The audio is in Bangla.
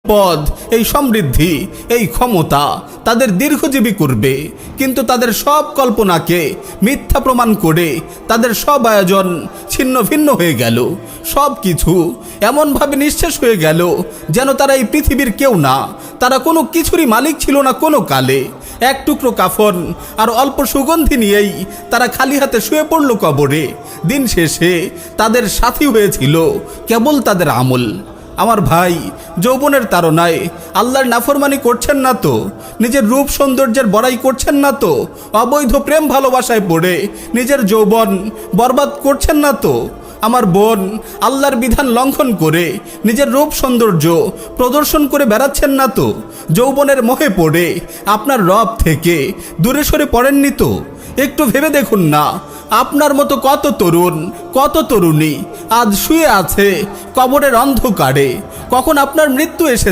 পদ, এই সমৃদ্ধি, এই ক্ষমতা তাদের দীর্ঘজীবী করবে, কিন্তু তাদের সব কল্পনাকে মিথ্যা প্রমাণ করে তাদের সব আয়োজন ছিন্ন ভিন্ন হয়ে গেল। সব কিছু এমনভাবে নিঃশেষ হয়ে গেল যেন তারা এই পৃথিবীর কেউ না, তারা কোনো কিছুরই মালিক ছিল না কোনো কালে। এক টুকরো কাফন আর অল্প সুগন্ধি নিয়েই তারা খালি হাতে শুয়ে পড়ল কবরে। দিন শেষে তাদের সাথী হয়েছিল কেবল তাদের আমল। আমার ভাই, যৌবনের তাড়নায় আল্লাহর নাফরমানি করছেন না তো? নিজের রূপ সৌন্দর্যের বড়াই করছেন না তো? অবৈধ প্রেম ভালোবাসায় পড়ে নিজের যৌবন বরবাদ করছেন না তো? আমার বোন, আল্লাহর বিধান লঙ্ঘন করে নিজের রূপ সৌন্দর্য প্রদর্শন করে বেড়াচ্ছেন না তো? যৌবনের মোহে পড়ে আপনার রব থেকে দূরে সরে পড়েননি তো? একটু ভেবে দেখুন না, আপনার মতো কত তরুণ, কত তরুণী আজ শুয়ে আছে কবরের অন্ধকারে। কখন আপনার মৃত্যু এসে